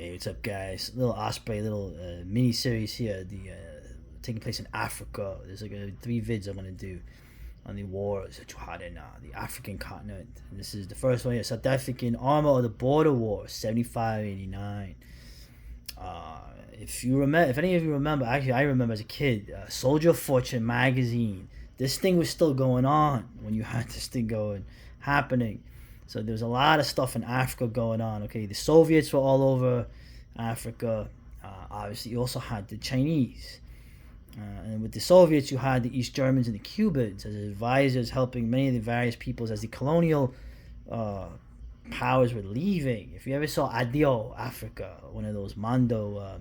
Hey, what's up, guys? Little Osprey, little mini series here. Taking place in Africa. There's like 3 vids I'm gonna do on the wars that you had in the African continent. And this is the first one here: South African Armour of the Border War, 75-89. If you remember, if any of you remember, actually I remember as a kid, Soldier of Fortune magazine. This thing was still going on when you had this thing happening. So there was a lot of stuff in Africa going on. Okay, the Soviets were all over Africa. Obviously, you also had the Chinese. And with the Soviets, you had the East Germans and the Cubans as advisors, helping many of the various peoples as the colonial powers were leaving. If you ever saw Adio Africa, one of those Mondo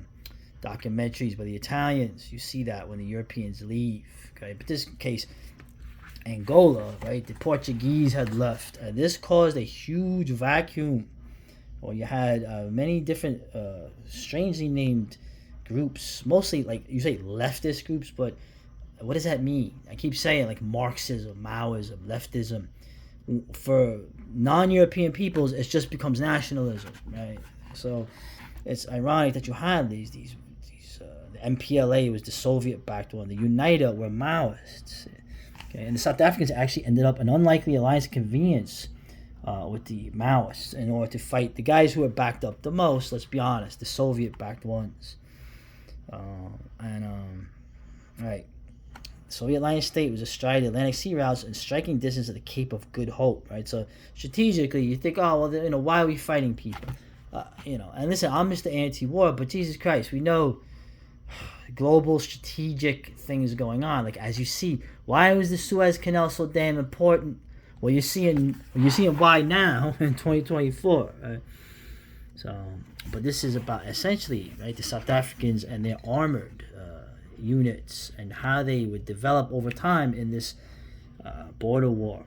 documentaries by the Italians, you see that when the Europeans leave. Okay, but this case, Angola, right? The Portuguese had left. This caused a huge vacuum. Well, you had many different strangely named groups, mostly like you say leftist groups, but what does that mean? I keep saying like Marxism, Maoism, leftism. For non-European peoples, it just becomes nationalism, right? So it's ironic that you had these the MPLA was the Soviet-backed one. The UNITA were Maoists. Okay, and the South Africans actually ended up an unlikely alliance of convenience with the Maoists in order to fight the guys who were backed up the most. Let's be honest, the Soviet-backed ones. Right, Soviet alliance state was astride the Atlantic Sea routes and striking distance of the Cape of Good Hope. Right, so strategically, you think, oh well, why are we fighting people? And listen, I'm Mr. Anti-War, but Jesus Christ, we know global strategic things going on. Like as you see, why was the Suez Canal so damn important? Well, you're seeing why now in 2024. Right? So, but this is about essentially right the South Africans and their armored units and how they would develop over time in this border war.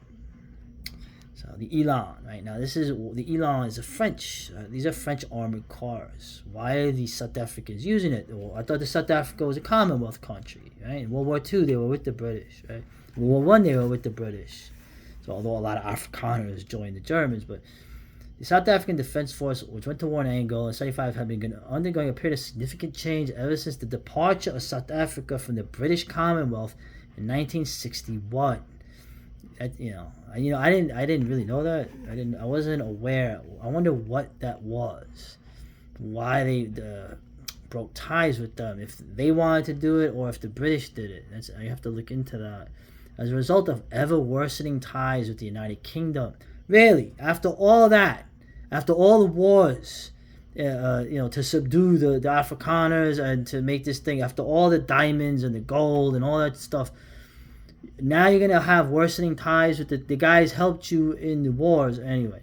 So the Eland, right now, the Eland is a French. These are French armored cars. Why are the South Africans using it? Well, I thought the South Africa was a Commonwealth country, right? In World War II, they were with the British, right? In World War I, they were with the British. So although a lot of Afrikaners joined the Germans, but the South African Defense Force, which went to war in Angola in 1975, had been undergoing a period of significant change ever since the departure of South Africa from the British Commonwealth in 1961. I didn't really know that. I wasn't aware. I wonder what that was. Why they broke ties with them. If they wanted to do it or if the British did it. You have to look into that. As a result of ever worsening ties with the United Kingdom. Really, after all that, after all the wars, to subdue the Afrikaners and to make this thing, after all the diamonds and the gold and all that stuff, now you're going to have worsening ties with the guys helped you in the wars anyway.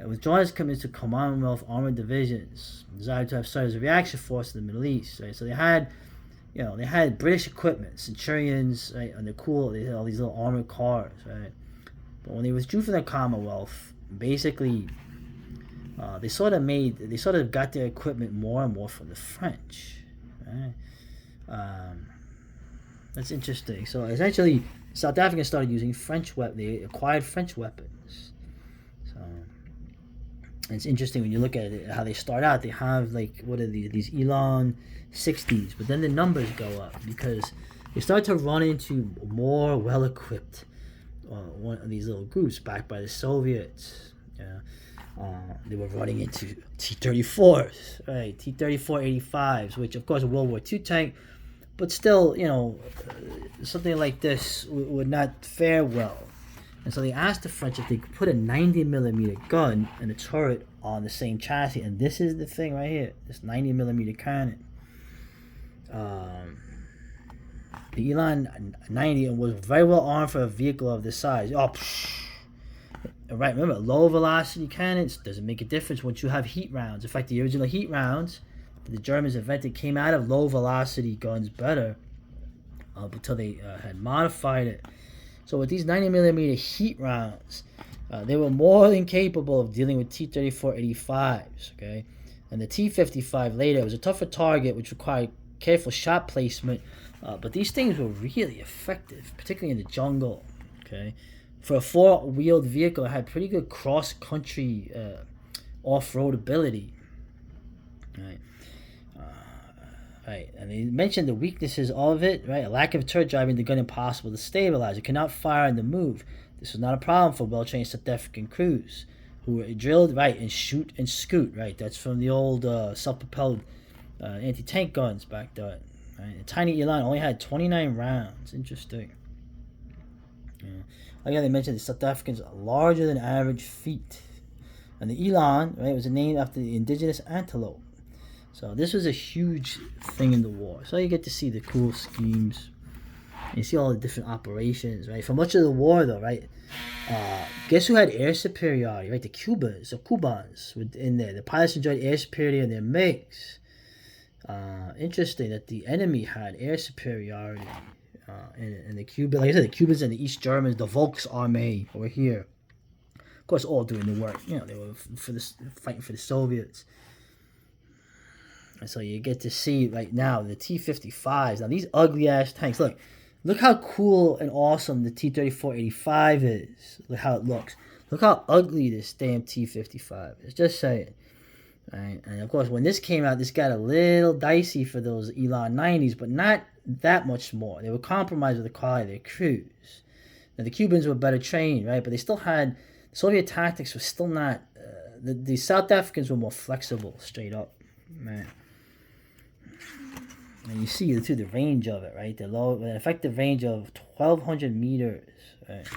Withdrawing his commitments to Commonwealth armored divisions, desired to have served as a reaction force in the Middle East. Right? So they had British equipment, Centurions, right? And they had all these little armored cars, right? But when they withdrew from the Commonwealth, basically, they sort of got their equipment more and more from the French, right? That's interesting. So essentially, South Africans started using French weapons. They acquired French weapons. So and it's interesting when you look at it, how they start out. They have these Eland 60s, but then the numbers go up because they start to run into more well-equipped one of these little groups backed by the Soviets. Yeah, they were running into T-34s, right? T-34-85s, which of course a World War II tank. But still, something like this would not fare well. And so they asked the French if they could put a 90mm gun and a turret on the same chassis. And this is the thing right here, this 90mm cannon. The Eland 90 was very well armed for a vehicle of this size. Right, remember, low velocity cannons doesn't make a difference once you have heat rounds. In fact, the original heat rounds the Germans invented came out of low velocity guns better until they had modified it. So with these 90mm heat rounds, they were more than capable of dealing with T-34-85s, okay? And the T-55 later was a tougher target which required careful shot placement, but these things were really effective, particularly in the jungle, okay? For a four-wheeled vehicle, it had pretty good cross-country off-road ability. right? And they mentioned the weaknesses of it, right? A lack of turret driving the gun impossible to stabilize. It cannot fire on the move. This was not a problem for well-trained South African crews who were drilled, right, and shoot and scoot, right? That's from the old self-propelled anti-tank guns back then. Right? The tiny Eland only had 29 rounds. Interesting. Yeah. Again, they mentioned the South Africans are larger than average feet. And the Eland, right, was named after the indigenous antelope. So this was a huge thing in the war. So you get to see the cool schemes. You see all the different operations, right? For much of the war, though, right? Guess who had air superiority, right? The Cubans were in there. The pilots enjoyed air superiority in their MiGs. Interesting that the enemy had air superiority. And the Cubans, like I said, the Cubans and the East Germans, the Volksarmee were here. Of course, all doing the work. You know, they were fighting for the Soviets. And so you get to see right now the T-55s. Now these ugly ass tanks. Look how cool and awesome the T-34-85 is. Look how it looks. Look how ugly this damn T-55 is. Just saying. Right? And of course, when this came out, this got a little dicey for those Eland 90s, but not that much more. They were compromised with the quality of their crews. Now the Cubans were better trained, right? But they still had Soviet tactics were still not. The South Africans were more flexible, straight up, man. And you see too the range of it, right? The effective range of 1,200 meters, right?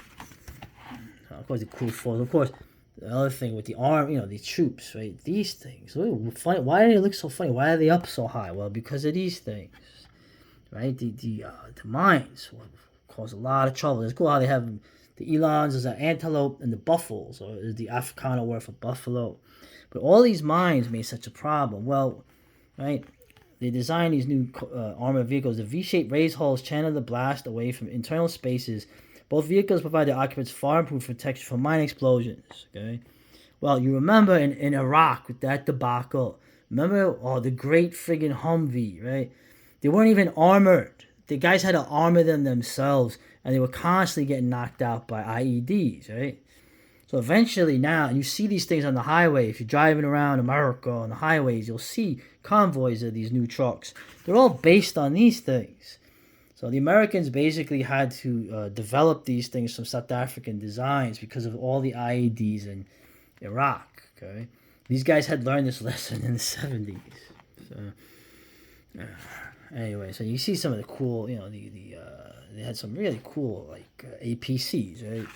Of course, the cool force. Of course, the other thing with the arm, you know, the troops, right? These things. Ooh, funny. Why do they look so funny? Why are they up so high? Well, because of these things, right? The mines will cause a lot of trouble. It's cool how they have the Elands as an antelope and the buffaloes, or is the Afrikaner word for buffalo. But all these mines made such a problem. Well, right? They designed these new armored vehicles. The V-shaped raised hulls channel the blast away from internal spaces. Both vehicles provide the occupants far improved protection from mine explosions. Okay, well, you remember in Iraq with that debacle. Remember, the great friggin' Humvee, right? They weren't even armored. The guys had to armor them themselves, and they were constantly getting knocked out by IEDs, right? So eventually now, you see these things on the highway. If you're driving around America on the highways, you'll see convoys of these new trucks. They're all based on these things. So the Americans basically had to develop these things from South African designs because of all the IEDs in Iraq, okay? These guys had learned this lesson in the 70s. So, anyway, so you see some of the cool, you know, they had some really cool, like, APCs, right?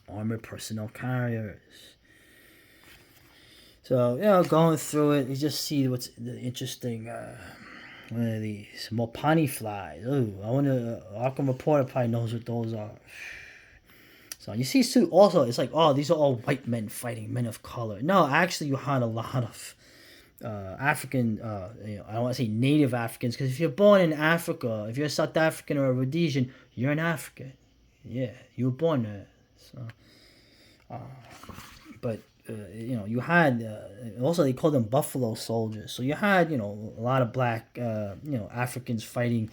Armored personnel carriers. So, you know, going through it, you just see what's the interesting, one of these Mopani flies. Ooh, I wonder, Arkham Reporter probably knows what those are. So you see, too, also, it's like, oh, these are all white men fighting men of color. No, actually, you had a lot of African, you know, I don't want to say native Africans, because if you're born in Africa, if you're a South African or a Rhodesian, you're an African. Yeah, you were born there. So, but you know, you had also they called them buffalo soldiers. So you had, you know, a lot of black, you know, Africans fighting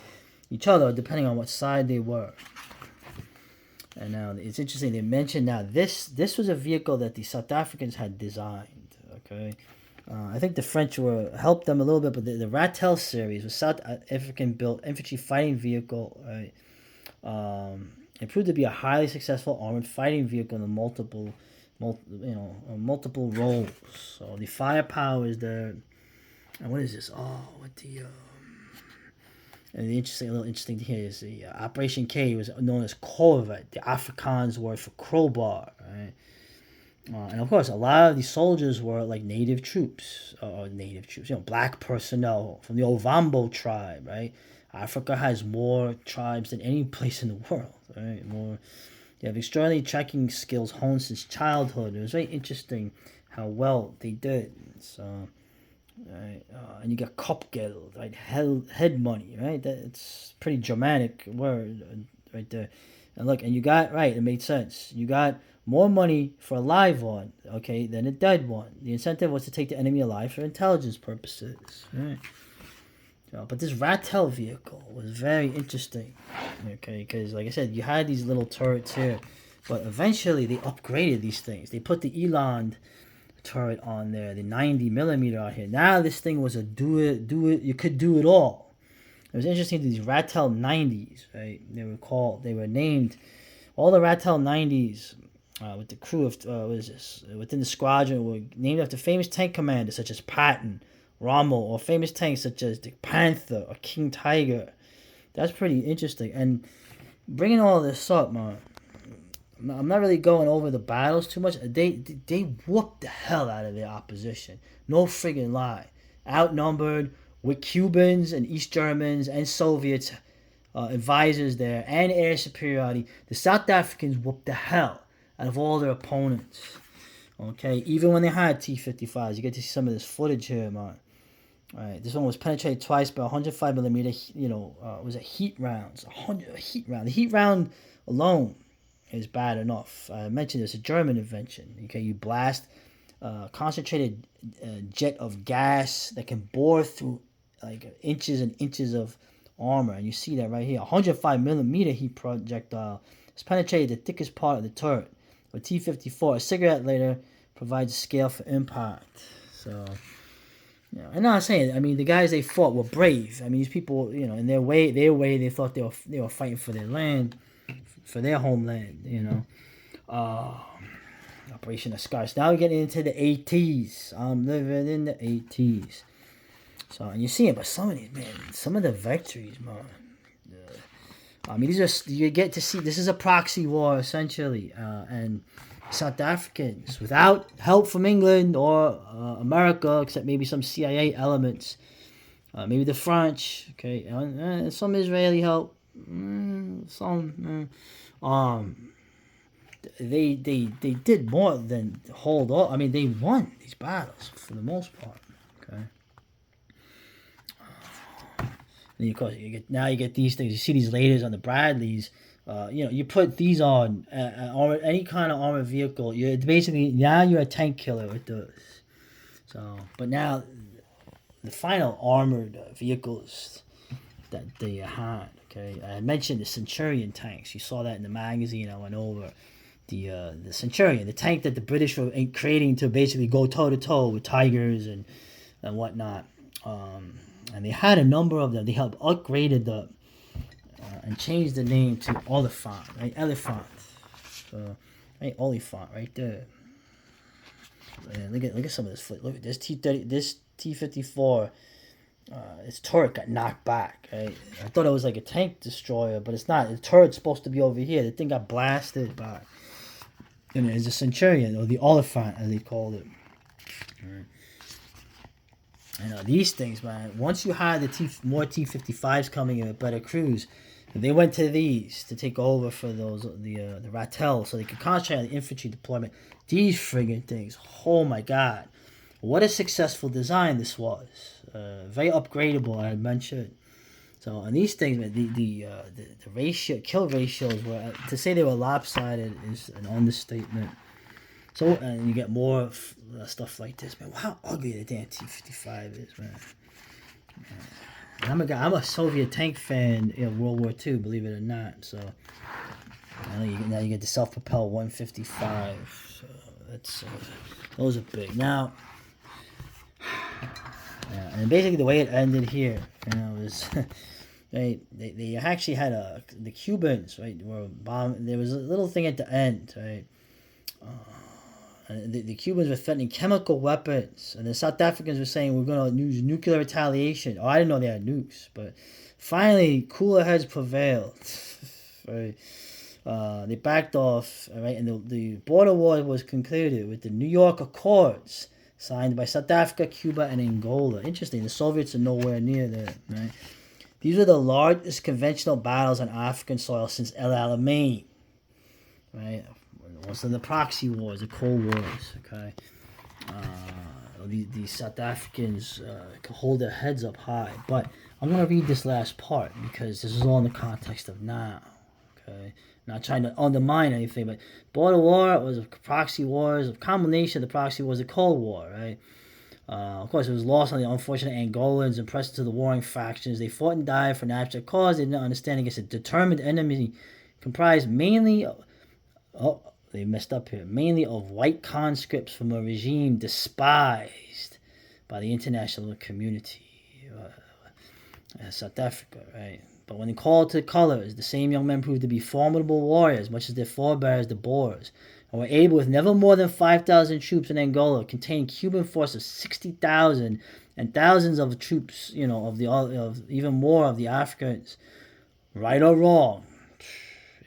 each other depending on what side they were. And now it's interesting they mentioned now this was a vehicle that the South Africans had designed. Okay, I think the French helped them a little bit, but the Ratel series was South African built infantry fighting vehicle. Right? It proved to be a highly successful armored fighting vehicle in multiple roles. So the firepower is there. And what is this? Oh, what the and the little interesting thing here is the Operation K was known as Corvette, the Afrikaans word for crowbar. Right? And of course, a lot of these soldiers were like native troops, you know, black personnel from the Ovambo tribe, right? Africa has more tribes than any place in the world, right? They have extraordinary tracking skills honed since childhood. It was very interesting how well they did. So, right, and you got kopgeld, right? Head money, right? That's pretty dramatic word right there. And look, and you got, right, it made sense. You got more money for a live one, okay, than a dead one. The incentive was to take the enemy alive for intelligence purposes, right? But this Ratel vehicle was very interesting, okay, because like I said, you had these little turrets here, but eventually they upgraded these things. They put the Eland turret on there, the 90mm out here. Now this thing was a do it, you could do it all. It was interesting, these Ratel 90s, right? They were named, all the Ratel 90s with the crew of, within the squadron were named after famous tank commanders such as Patton, Rommel, or famous tanks such as the Panther or King Tiger. That's pretty interesting. And bringing all this up, man, I'm not really going over the battles too much. They whooped the hell out of their opposition. No friggin' lie. Outnumbered with Cubans and East Germans and Soviets, advisors there, and air superiority. The South Africans whooped the hell out of all their opponents. Okay, even when they had T-55s, you get to see some of this footage here, man. All right, this one was penetrated twice by 105mm. Was a heat rounds. A heat round. The heat round alone is bad enough. I mentioned it's a German invention. Okay, you blast concentrated jet of gas that can bore through like inches and inches of armor, and you see that right here. 105mm heat projectile has penetrated the thickest part of the turret. With T-54, a cigarette lighter provides scale for impact. So, and I'm saying, I mean, the guys they fought were brave. I mean, these people, in their way, they thought they were fighting for their land, for their homeland. Operation Escalation. Now we're getting into the 80s. I'm living in the 80s. So, and you see it, but some of these, man, some of the victories, man. I mean, you get to see, this is a proxy war, essentially. And South Africans, without help from England or America, except maybe some CIA elements, maybe the French, okay, and some Israeli help, they did more than hold on. I mean, they won these battles for the most part, okay. And of course, you get these things. You see these lasers on the Bradleys. You put these on any kind of armored vehicle. You're a tank killer with those. So, but now the final armored vehicles that they had. Okay, I mentioned the Centurion tanks. You saw that in the magazine. I went over the Centurion, the tank that the British were creating to basically go toe to toe with Tigers and whatnot. And they had a number of them. They have upgraded and changed the name to Olifant, right? Olifant. So, right, Olifant, right there. And look at some of this foot. Look at this T-54. Its turret got knocked back. Right? I thought it was like a tank destroyer, but it's not. The turret's supposed to be over here. The thing got blasted back. And it's a Centurion, or the Olifant, as they called it. All right. And these things, man, once you had more T-55s coming in with better crews, they went to these to take over for the Ratel, so they could concentrate on the infantry deployment. These friggin' things, oh my god. What a successful design this was. Very upgradable, I had mentioned. So, on these things, man, the kill ratios were, to say they were lopsided is an understatement. So, and you get more stuff like this, man. How ugly the damn T-55 is, man. And I'm a Soviet tank fan in World War II, believe it or not. So, now you get the self-propelled 155. So those are big. Now, and basically the way it ended here, is they actually had the Cubans, right, were bombing. There was a little thing at the end, right. And the Cubans were threatening chemical weapons, and the South Africans were saying we're going to use nuclear retaliation. Oh, I didn't know they had nukes, but finally, cooler heads prevailed. Right, they backed off. Right, and the border war was concluded with the New York Accords, signed by South Africa, Cuba, and Angola. Interesting. The Soviets are nowhere near there. Right, these were the largest conventional battles on African soil since El Alamein. Right. Also the proxy wars, the Cold Wars, okay? These South Africans can hold their heads up high. But I'm going to read this last part because this is all in the context of now, okay? Not trying to undermine anything, but border war was a proxy wars, a combination of the proxy wars, the Cold War, right? Of course, it was lost on the unfortunate Angolans and pressed to the warring factions. They fought and died for an abstract cause they didn't understand against a determined enemy comprised mainly they messed up here, mainly of white conscripts from a regime despised by the international community. South Africa, right? But when called to colors, the same young men proved to be formidable warriors, much as their forebears, the Boers, and were able, with never more than 5,000 troops in Angola, contain Cuban force of 60,000 and thousands of troops, of even more of the Africans. Right or wrong,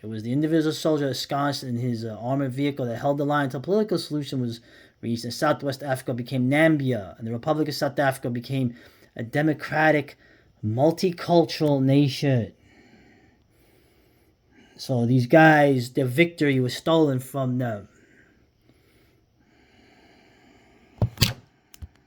it was the individual soldier ensconced in his armored vehicle that held the line until a political solution was reached, and Southwest Africa became Namibia, and the Republic of South Africa became a democratic, multicultural nation. So these guys, their victory was stolen from them.